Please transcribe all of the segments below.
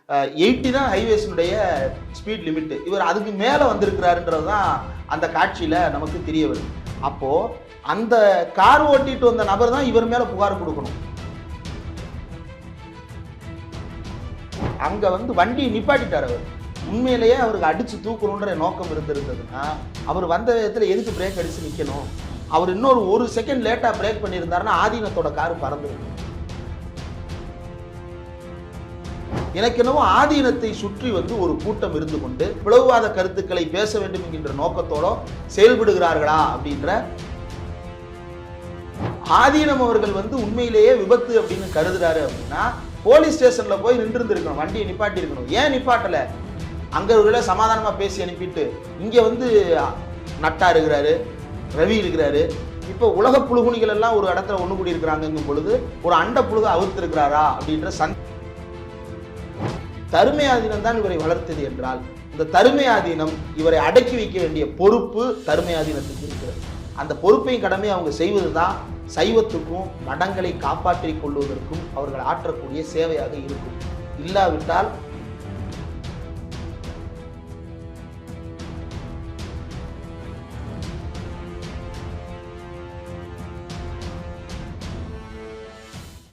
80 தான் ஹைவேஸினுடைய speed limit. இவர் அதுக்கு மேலே வந்திருக்கிறாருன்றது தான் அந்த காட்சியில் நமக்கு தெரிய வருது. அப்போது அந்த கார் ஓட்டிட்டு வந்த நபர் தான் இவர் மேலே புகார் கொடுக்கணும். அங்கே வண்டியை நிப்பாட்டிட்டார் அவர். உண்மையிலேயே அவருக்கு அடித்து தூக்கணுன்ற நோக்கம் இருந்திருந்ததுன்னா அவர் வந்த விதத்தில் எதுக்கு பிரேக் அடித்து நிற்கணும்? அவர் இன்னொரு 1 செகண்ட் லேட்டாக பிரேக் பண்ணியிருந்தாருன்னா ஆதீனத்தோட காரு பறந்துருக்கும். எனக்கு என்னவோ ஆதீனத்தை சுற்றி ஒரு கூட்டம் இருந்து கொண்டு பிளவுவாத கருத்துக்களை பேச வேண்டும் என்கின்ற நோக்கத்தோட செயல்படுகிறார்களா அப்படின்ற ஆதீனம் அவர்கள் உண்மையிலேயே விபத்து அப்படின்னு கருதுறாரு அப்படின்னா போலீஸ் ஸ்டேஷன்ல போய் நின்று இருக்கணும், வண்டியை நிப்பாட்டி இருக்கணும். ஏன் நிப்பாட்டல? அங்க சமாதானமா பேசி அனுப்பிட்டு இங்க நட்டா இருக்கிறாரு, ரவி இருக்கிறாரு. இப்போ உலக புழுகுணிகள் எல்லாம் ஒரு இடத்துல ஒண்ணு கூடி இருக்கிறாங்கும் பொழுது ஒரு அண்ட புழுக அவுத்து இருக்கிறாரா அப்படின்ற தருமையாதீனம் தான் இவரை வளர்த்தது என்றால் இந்த தருமையாதீனம் இவரை அடக்கி வைக்க வேண்டிய பொறுப்பு தருமையாதீனத்துக்கு இருக்கிறது. அந்த பொறுப்பையும் கடமை அவங்க செய்வதுதான் சைவத்துக்கும் மடங்களை காப்பாற்றிக் கொள்வதற்கும் அவர்கள் ஆற்றக்கூடிய சேவையாக இருக்கும். இல்லாவிட்டால்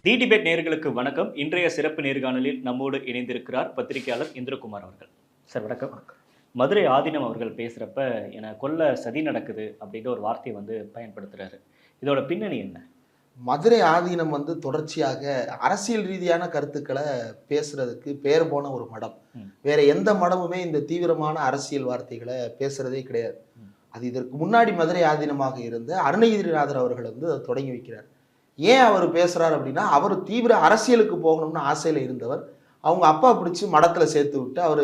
தி டிபேட் நேயர்களுக்கு வணக்கம். இன்றைய சிறப்பு நேர்காணலில் நம்மோடு இணைந்திருக்கிறார் பத்திரிகையாளர் இந்திரகுமார் அவர்கள். சார் வணக்கம். மதுரை ஆதீனம் அவர்கள் பேசுகிறப்ப என கொல்ல சதி நடக்குது அப்படின்ற ஒரு வார்த்தையை பயன்படுத்துகிறாரு. இதோட பின்னணி என்ன? மதுரை ஆதீனம் தொடர்ச்சியாக அரசியல் ரீதியான கருத்துக்களை பேசுறதுக்கு பேர் போன ஒரு மடம். வேற எந்த மடமுமே இந்த தீவிரமான அரசியல் வார்த்தைகளை பேசுறதே கிடையாது. அது இதற்கு முன்னாடி மதுரை ஆதீனமாக இருந்த அருணகிரிநாதர் அவர்கள் அதை தொடங்கி வைக்கிறார். ஏன் அவர் பேசுறாரு அப்படின்னா அவர் தீவிர அரசியலுக்கு போகணும்னு ஆசையில இருந்தவர். அவங்க அப்பா பிடிச்சி மடத்துல சேர்த்து விட்டு அவர்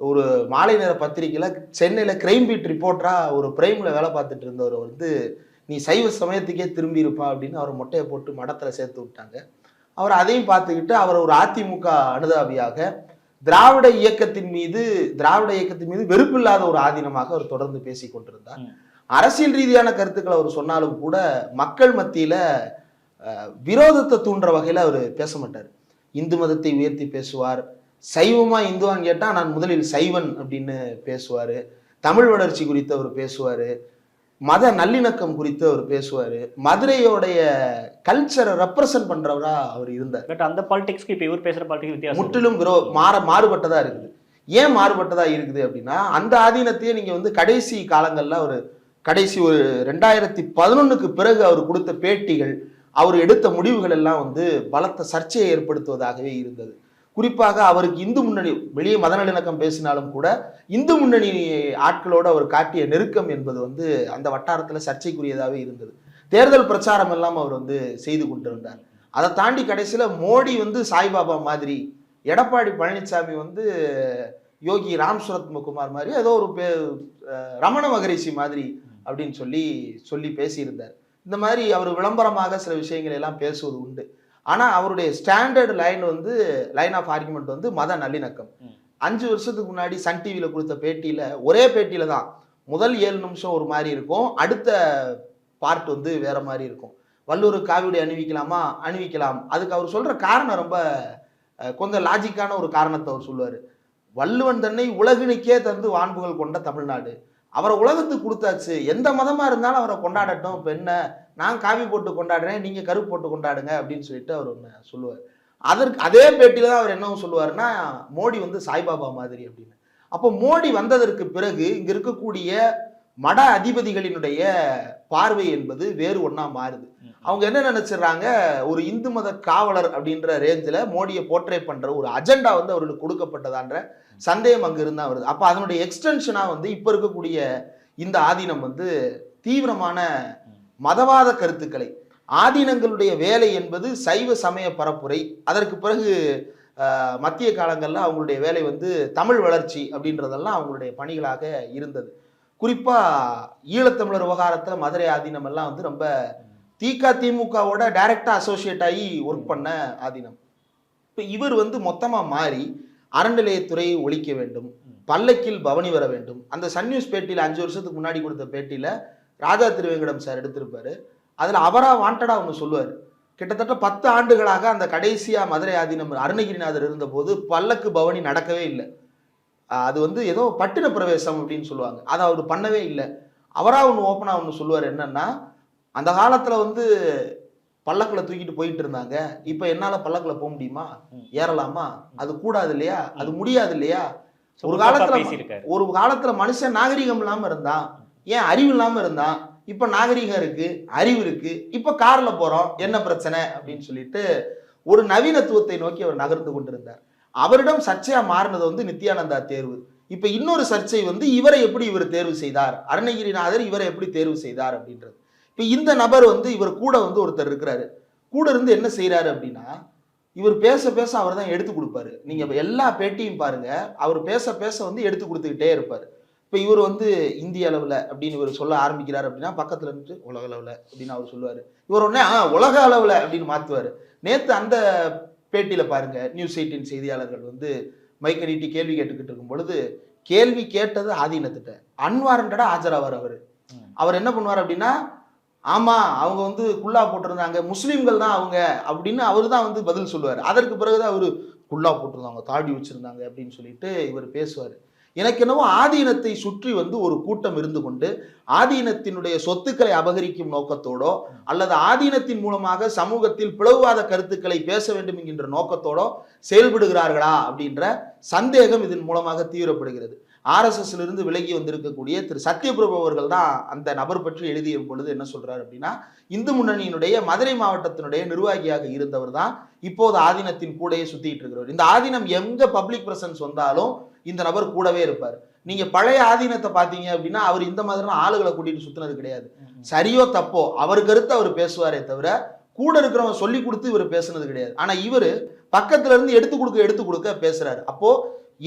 ஒரு மாலை நேர பத்திரிகையில சென்னையில கிரைம் பீட் ரிப்போர்ட்டரா ஒரு பிரைம்ல வேலை பார்த்துட்டு இருந்தவர் நீ சைவ சமயத்துக்கே திரும்பி இருப்பா அப்படின்னு அவர் மொட்டையை போட்டு மடத்துல சேர்த்து விட்டாங்க. அவர் அதையும் பார்த்துக்கிட்டு அவர் ஒரு அதிமுக அனுதாபியாக திராவிட இயக்கத்தின் மீது வெறுப்பில்லாத ஒரு ஆதீனமாக அவர் தொடர்ந்து பேசி கொண்டிருந்தார். அரசியல் ரீதியான கருத்துக்களை அவர் சொன்னாலும் கூட மக்கள் மத்தியில விரோதத்தை தூண்டுற வகையில் அவர் பேச மாட்டார். இந்து மதத்தை உயர்த்தி பேசுவார். சைவமா இந்துவான்னு கேட்டால் நான் முதலில் சைவன் அப்படின்னு பேசுவார். தமிழ் வளர்ச்சி குறித்து அவர் பேசுவார். மத நல்லிணக்கம் குறித்து அவர் பேசுவார். மதுரையோடைய கல்ச்சரை ரெப்ரசன்ட் பண்றவரா அவர் இருந்தார். பட் அந்த பாலிடிக்ஸ்க்கு இப்போ இவர் பேசுகிற பாலிடிக்ஸ் வித்தியாசம் முற்றிலும் மாறுபட்டதா இருக்குது. ஏன் மாறுபட்டதா இருக்குது அப்படின்னா அந்த ஆதீனத்தையே நீங்க கடைசி காலங்கள்ல கடைசி ஒரு 2011க்கு பிறகு அவர் கொடுத்த பேட்டிகள், அவர் எடுத்த முடிவுகள் எல்லாம் பலத்த சர்ச்சையை ஏற்படுத்துவதாகவே இருந்தது. குறிப்பாக அவருக்கு இந்து முன்னணி வெளியே மத நல்லிணக்கம் பேசினாலும் கூட இந்து முன்னணி ஆட்களோடு அவர் காட்டிய நெருக்கம் என்பது அந்த வட்டாரத்தில் சர்ச்சைக்குரியதாகவே இருந்தது. தேர்தல் பிரச்சாரம் எல்லாம் அவர் செய்து கொண்டிருந்தார். அதை தாண்டி கடைசியில் மோடி சாய்பாபா மாதிரி, எடப்பாடி பழனிசாமி யோகி ராம் சுரத்குமார் மாதிரி ஏதோ ஒரு ரமண மகரிஷி மாதிரி அப்படின்னு சொல்லி பேசியிருந்தார். இந்த மாதிரி அவர் விளம்பரமாக சில விஷயங்களை எல்லாம் பேசுவது உண்டு. ஆனா அவருடைய ஸ்டாண்டர்ட் லைன் ஆஃப் ஆர்குமெண்ட் மத நல்லிணக்கம். 5 வருஷத்துக்கு முன்னாடி சன் டிவியில கொடுத்த பேட்டியில ஒரே பேட்டியில தான் முதல் 7 நிமிஷம் ஒரு மாதிரி இருக்கும், அடுத்த பார்ட் வேற மாதிரி இருக்கும். வள்ளுவர் காவியுடை அணிவிக்கலாமா? அணிவிக்கலாம். அதுக்கு அவர் சொல்ற காரணம் ரொம்ப கொஞ்சம் லாஜிக்கான ஒரு காரணத்தை அவர் சொல்லுவாரு. வள்ளுவன் தன்னை உலகினுக்கே தந்து வான்புகள் கொண்ட தமிழ்நாடு, அவரை உலகத்துக்கு கொடுத்தாச்சு, எந்த மதமா இருந்தாலும் அவரை கொண்டாடட்டும். இப்போ என்ன, நான் காவி போட்டு கொண்டாடுறேன், நீங்க கருப்பு போட்டு கொண்டாடுங்க அப்படின்னு சொல்லிட்டு அவர் ஒன்று சொல்லுவார். அதே பேட்டியில தான் அவர் என்ன சொல்லுவாருன்னா மோடி சாய்பாபா மாதிரி அப்படின்னு. அப்போ மோடி வந்ததற்கு பிறகு இங்க இருக்கக்கூடிய மட அதிபதிகளினுடைய பார்வை என்பது வேறு ஒண்ணா மாறுது. அவங்க என்ன நினைச்சிடறாங்க, ஒரு இந்து மத காவலர் அப்படின்ற ரேஞ்சில் மோடியை போர்ட்ரே பண்ற ஒரு அஜெண்டா அவர்களுக்கு கொடுக்கப்பட்டதான்ற சந்தேகம் அங்க இருந்தா வருது. அப்ப அதனுடைய எக்ஸ்டென்ஷனா இப்ப இருக்கக்கூடிய இந்த ஆதீனம் தீவிரமான மதவாத கருத்துக்களை, ஆதீனங்களுடைய வேலை என்பது சைவ சமய பரப்புரை. அதற்கு பிறகு மத்திய காலங்கள்ல அவங்களுடைய வேலை தமிழ் வளர்ச்சி அப்படின்றதெல்லாம் அவங்களுடைய பணிகளாக இருந்தது. குறிப்பா ஈழத்தமிழர் விவகாரத்துல மதுரை ஆதீனம் எல்லாம் ரொம்ப திமுகவோட டைரக்டா அசோசியேட் ஆகி ஒர்க் பண்ண ஆதீனம். இப்ப இவர் மொத்தமா மாறி அறநிலையத்துறையை ஒழிக்க வேண்டும், பல்லக்கில் பவனி வர வேண்டும். அந்த சன் நியூஸ் பேட்டியில 5 வருஷத்துக்கு முன்னாடி கொடுத்த பேட்டியில ராஜா திருவேங்கடம் சார் எடுத்திருப்பாரு. அதுல அவரா வாண்டடா ஒன்று சொல்லுவார், கிட்டத்தட்ட 10 ஆண்டுகளாக அந்த கடைசியா மதுரை ஆதீனம் அருணகிரிநாதர் இருந்தபோது பல்லக்கு பவனி நடக்கவே இல்லை. அது வந்து ஏதோ பட்டின பிரவேசம் அப்படின்னு சொல்லுவாங்க, அதை அவர் பண்ணவே இல்லை. அவரா ஒன்று ஓப்பனா ஒன்று சொல்லுவார், என்னன்னா அந்த காலத்துல வந்து பல்லக்கில் தூக்கிட்டு போயிட்டு இருந்தாங்க, இப்ப என்னால பல்லக்கில் போக முடியுமா, ஏறலாமா, அது கூடாது இல்லையா, அது முடியாது இல்லையா. ஒரு காலத்துல மனுஷன் நாகரிகம் இல்லாம இருந்தான், ஏன் அறிவு இல்லாம இருந்தான், இப்ப நாகரிகம் இருக்கு, அறிவு இருக்கு, இப்ப கார்ல போறோம், என்ன பிரச்சனை அப்படின்னு சொல்லிட்டு ஒரு நவீனத்துவத்தை நோக்கி அவர் நகர்ந்து கொண்டிருந்தார். அவரிடம் சர்ச்சையா மாறினது வந்து நித்யானந்தா தேர்வு. இப்ப இன்னொரு சர்ச்சை வந்து இவரை எப்படி இவர் தேர்வு செய்தார், அருணகிரிநாதர் இவரை எப்படி தேர்வு செய்தார் அப்படின்றது. இப்ப இந்த நபர் வந்து இவர் கூட வந்து ஒருத்தர் இருக்கிறாரு, கூட இருந்து என்ன செய்யறாரு அப்படின்னா, இவர் பேச பேச அவர் தான் எடுத்து கொடுப்பாரு. நீங்க எல்லா பேட்டியும் பாருங்க, அவர் பேச பேச வந்து எடுத்து கொடுத்துக்கிட்டே இருப்பாரு. இப்ப இவர் வந்து இந்திய அளவுல அப்படின்னு இவர் சொல்ல ஆரம்பிக்கிறார் அப்படின்னா, பக்கத்துல இருந்துட்டு உலக அளவுல அப்படின்னு அவர் சொல்லுவாரு. இவர் உடனே உலக அளவுல அப்படின்னு மாத்துவாரு. நேத்து அந்த பேட்டியில பாருங்க, நியூஸ் 18 செய்தியாளர்கள் வந்து மைக்க நீட்டி கேள்வி கேட்டுக்கிட்டு இருக்கும் பொழுது, கேள்வி கேட்டது ஆதீனத்திட்ட அன்வாரண்டடா ஆஜராவார். அவர் என்ன பண்ணுவார் அப்படின்னா, ஆமா அவங்க வந்து குல்லா போட்டிருந்தாங்க, முஸ்லீம்கள் தான் அவங்க அப்படின்னு அவர் தான் வந்து பதில் சொல்லுவார். அதற்கு பிறகுதான் அவரு குல்லா போட்டிருந்தாங்க, தாடி வச்சிருந்தாங்க அப்படின்னு சொல்லிட்டு இவர் பேசுவார். எனக்கு என்னவோ ஆதீனத்தை சுற்றி வந்து ஒரு கூட்டம் இருந்து கொண்டு ஆதீனத்தினுடைய சொத்துக்களை அபகரிக்கும் நோக்கத்தோடோ அல்லது ஆதீனத்தின் மூலமாக சமூகத்தில் பிளவுவாத கருத்துக்களை பேச வேண்டும் என்கின்ற நோக்கத்தோடோ செயல்படுகிறார்களா அப்படின்ற சந்தேகம் இதன் மூலமாக தீவிரப்படுகிறது. ஆர்எஸ்எஸ்ல இருந்து விலகி வந்திருக்கக்கூடிய திரு சத்யபிரபு அவர்கள் தான் அந்த நபர் பற்றி எழுதிய பொழுது என்ன சொல்றாரு அப்படின்னா, இந்து முன்னணியினுடைய மதுரை மாவட்டத்தினுடைய நிர்வாகியாக இருந்தவர் தான் இப்போது ஆதீனத்தின் கூடையே சுத்திட்டு இருக்கிறவர். இந்த ஆதீனம் எங்க பப்ளிக் பிரசன்ஸ் வந்தாலும் இந்த நபர் கூடவே இருப்பார். நீங்க பழைய ஆதீனத்தை பாத்தீங்க அப்படின்னா அவர் இந்த மாதிரி ஆளுகளை கூட்டிட்டு சுத்தினது கிடையாது. சரியோ தப்போ அவர் கருத்து அவர் பேசுவாரே தவிர கூட இருக்கிறவங்க சொல்லி கொடுத்து இவர் பேசுனது கிடையாது. ஆனா இவரு பக்கத்துல இருந்து எடுத்து கொடுக்க பேசுறாரு. அப்போ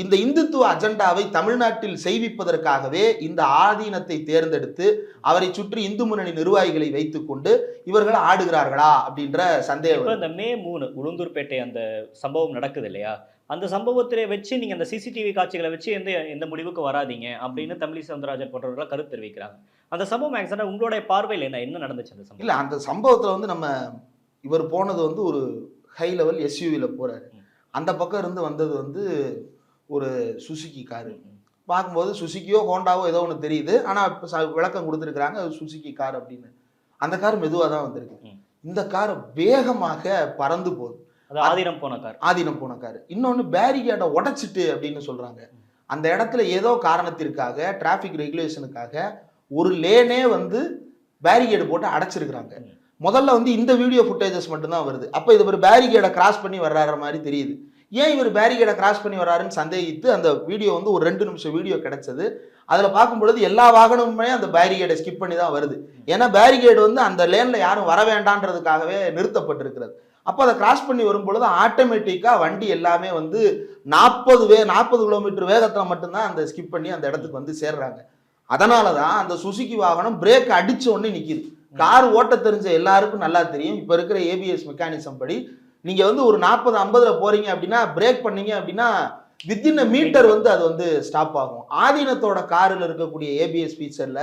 இந்த இந்துத்துவ அஜெண்டாவை தமிழ்நாட்டில் செய்விப்பதற்காகவே இந்த ஆதீனத்தை தேர்ந்தெடுத்து அவரை சுற்றி இந்து முன்னணி நிர்வாகிகளை வைத்துக் கொண்டு இவர்கள் ஆடுகிறார்களா அப்படின்ற சந்தேகம். இந்த மே 3 உளுந்தூர்பேட்டை அந்த சம்பவம் நடக்குது இல்லையா, அந்த சம்பவத்திலே வச்சு நீங்க அந்த சிசிடிவி காட்சிகளை வச்சு எந்த முடிவுக்கு வராதீங்க அப்படின்னு தமிழிசை சவுந்தரராஜன் போன்றவர்கள் கருத்து தெரிவிக்கிறாங்க. அந்த சம்பவம் ஆக்சுவலா உங்களுடைய பார்வையில் என்ன நடந்துச்சு அந்த சம்பவம்? இல்ல, அந்த சம்பவத்துல வந்து இவர் போனது வந்து ஒரு ஹை லெவல் எஸ்யூவில போறாரு. அந்த பக்கம் இருந்து வந்தது வந்து ஒரு சுசுகி காரு. பார்க்கும்போது சுசுகியோ ஹோண்டாவோ ஏதோ ஒன்று தெரியுது, ஆனால் இப்போ விளக்கம் கொடுத்துருக்குறாங்க அது சுசுகி கார் அப்படின்னு. அந்த கார் மெதுவாக தான் வந்திருக்கு. இந்த கார் வேகமாக பறந்து போகுது. ஆதீனம் போன கார். இன்னொன்று பேரிகேடை உடைச்சிட்டு அப்படின்னு சொல்றாங்க. அந்த இடத்துல ஏதோ காரணத்திற்காக டிராஃபிக் ரெகுலேஷனுக்காக ஒரு லேனே வந்து பேரிகேடு போட்டு அடைச்சிருக்கிறாங்க. முதல்ல வந்து இந்த வீடியோ ஃபுட்டேஜஸ் மட்டும்தான் வருது. அப்போ இது ஒரு பேரிகேடை கிராஸ் பண்ணி வர்ற மாதிரி தெரியுது. ஏன் இவர் பேரிகேடை கிராஸ் பண்ணி வர்றாருன்னு சந்தேகித்து அந்த வீடியோ வந்து ஒரு 2 நிமிஷம் வீடியோ கிடைச்சது. அதில் பார்க்கும் பொழுது எல்லா வாகனமுமே அந்த பேரிகேடை ஸ்கிப் பண்ணி தான் வருது. ஏன்னா பேரிகேடு வந்து அந்த லேனில் யாரும் வர வேண்டான்றதுக்காகவே நிறுத்தப்பட்டிருக்கிறது. அப்போ அதை கிராஸ் பண்ணி வரும் பொழுது ஆட்டோமேட்டிக்காக வண்டி எல்லாமே வந்து 40 கிலோமீட்டர் வேகத்தில் மட்டும்தான் அந்த ஸ்கிப் பண்ணி அந்த இடத்துக்கு வந்து சேர்றாங்க. அதனால தான் அந்த சுசுகி வாகனம் பிரேக் அடிச்ச உடனே நிற்கிது. கார் ஓட்ட தெரிஞ்ச எல்லாருக்கும் நல்லா தெரியும், இப்போ இருக்கிற ஏபிஎஸ் மெக்கானிசம் படி நீங்க வந்து ஒரு 40-50 போறீங்க அப்படின்னா பிரேக் பண்ணீங்க அப்படின்னா வித்தின் மீட்டர் வந்து அது வந்து ஸ்டாப் ஆகும். ஆதீனத்தோட காரில் இருக்கக்கூடிய ஏபிஎஸ் ஃபீச்சர்ல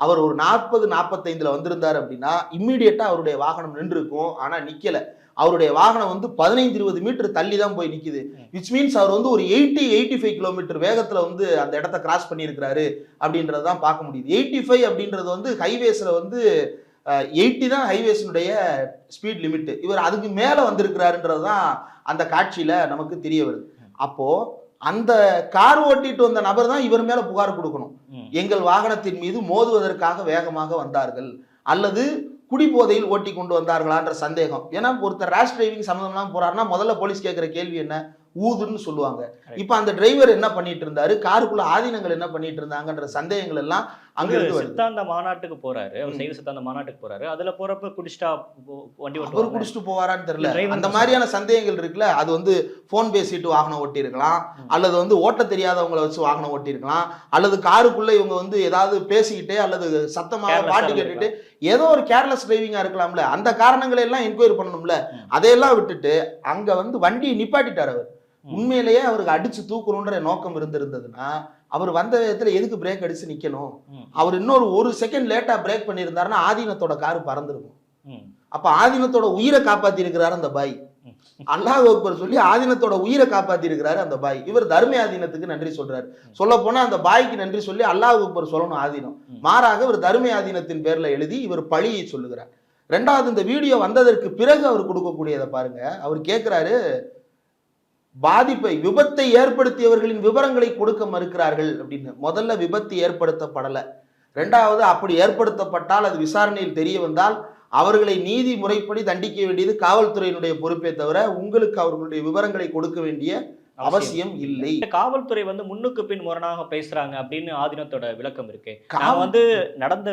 அவர் ஒரு 40-45 வந்திருந்தார் அப்படின்னா இம்மிடியட்டா அவருடைய வாகனம் நின்று இருக்கும். ஆனா நிக்கல, அவருடைய வாகனம் வந்து 15-20 மீட்டர் தள்ளி தான் போய் நிக்குது. விச் மீன்ஸ் அவர் வந்து ஒரு 80-85 கிலோமீட்டர் வேகத்துல வந்து அந்த இடத்த கிராஸ் பண்ணியிருக்கிறாரு அப்படின்றதான் பார்க்க முடியுது. 85 அப்படின்றது வந்து ஹைவேஸ்ல வந்து 80 தான் ஹைவேஸினுடைய ஸ்பீட் லிமிட். இவர் அதுக்கு மேல வந்திருக்கிறாருன்றது தான் அந்த காட்சியில நமக்கு தெரிய வருது. அப்போ அந்த கார் ஓட்டிட்டு வந்த நபர் தான் இவர் மேல புகார் கொடுக்கணும். எங்கள் வாகனத்தின் மீது மோதுவதற்காக வேகமாக வந்தார்கள் அல்லது குடிபோதையில் ஓட்டி கொண்டு வந்தார்களான்ற சந்தேகம். ஏன்னா ஒருத்தர் ரேஷ் டிரைவிங் சம்பந்தம்லாம் போறாருன்னா முதல்ல போலீஸ் கேட்கிற கேள்வி என்ன, ஊதுன்னு சொல்லுவாங்க. இப்ப அந்த டிரைவர் என்ன பண்ணிட்டு இருந்தாரு, காருக்குள்ள ஆதீனங்கள் என்ன பண்ணிட்டு இருந்தாங்கன்ற சந்தேகங்கள் எல்லாம் அங்க இருந்து சித்தாந்த மாநாட்டுக்கு போறாரு. அவர் சைவ சித்தாந்த மாநாட்டுக்கு போறாரு. அதுல போறப்ப குடிச்சிட்டா வண்டி ஓட்டுவாரு. குடிச்சிட்டு போவாரான்னு தெரியல. அந்த மாதிரியான சந்தேகங்கள் இருக்குல்ல, அது வந்து போன் பேசிட்டு வாகனம் ஓட்டி இருக்கலாம், அல்லது வந்து ஓட்ட தெரியாதவங்களை வச்சு வாகனம் ஓட்டி இருக்கலாம், அல்லது காருக்குள்ள இவங்க வந்து ஏதாவது பேசிக்கிட்டே அல்லது சத்தமாக பாட்டு கேட்டுட்டு ஏதோ ஒரு கேர்லெஸ் டிரைவிங்கா இருக்கலாம்ல. அந்த காரணங்களை எல்லாம் என்கொயரி பண்ணணும்ல. அதையெல்லாம் விட்டுட்டு அங்க வந்து வண்டியை நிப்பாட்டிட்டார் அவர். உண்மையிலேயே அவருக்கு அடிச்சு தூக்கணுன்ற நோக்கம் இருந்திருந்ததுன்னா அவர் வந்த விதத்துல எதுக்கு பிரேக் அடிச்சு நிக்கணும்? அவர் இன்னொரு 1 செகண்ட் லேட்டா பிரேக் பண்ணியிருந்தாருன்னா ஆதீனத்தோட காரு பறந்துருக்கும். அப்ப ஆதீனத்தோட உயிரை காப்பாத்தி இருக்கிறாரு அந்த பாய். அல்லாஹ் அக்பர் சொல்லி ஆதீனத்தோட உயிரை காப்பாத்தி இருக்கிறாரு அந்த பாய். இவர் தர்ம ஆதீனத்துக்கு நன்றி சொல்றாரு. சொல்ல போனா அந்த பாய்க்கு நன்றி சொல்லி அல்லாஹ் அக்பர் சொல்லணும் ஆதீனம். மாறாக இவர் தர்ம ஆதீனத்தின் பேர்ல எழுதி இவர் பழியை சொல்லுகிறார். ரெண்டாவது, இந்த வீடியோ வந்ததற்கு பிறகு அவர் கொடுக்கக்கூடியதை பாருங்க. அவர் கேட்கிறாரு, விபத்தை ஏற்படுத்தியவர்களின் விவரங்களை கொடுக்க மறுக்கிறார்கள் அப்படின்னு. முதல்ல விபத்து ஏற்படுத்தப்படலை. ரெண்டாவது, அப்படி ஏற்படுத்தப்பட்டால் அது விசாரணையில் தெரிய வந்தால் அவர்களை நீதி முறைப்படி தண்டிக்க வேண்டியது காவல்துறையினுடைய பொறுப்பே தவிர உங்களுக்கு அவர்களுடைய விவரங்களை கொடுக்க வேண்டிய அவசியம் இல்லை. காவல்துறை வந்து முன்னுக்கு பின் முரணாக பேசுறாங்க அப்படின்னு ஆதீனத்தோட விளக்கம் இருக்கு. நான் வந்து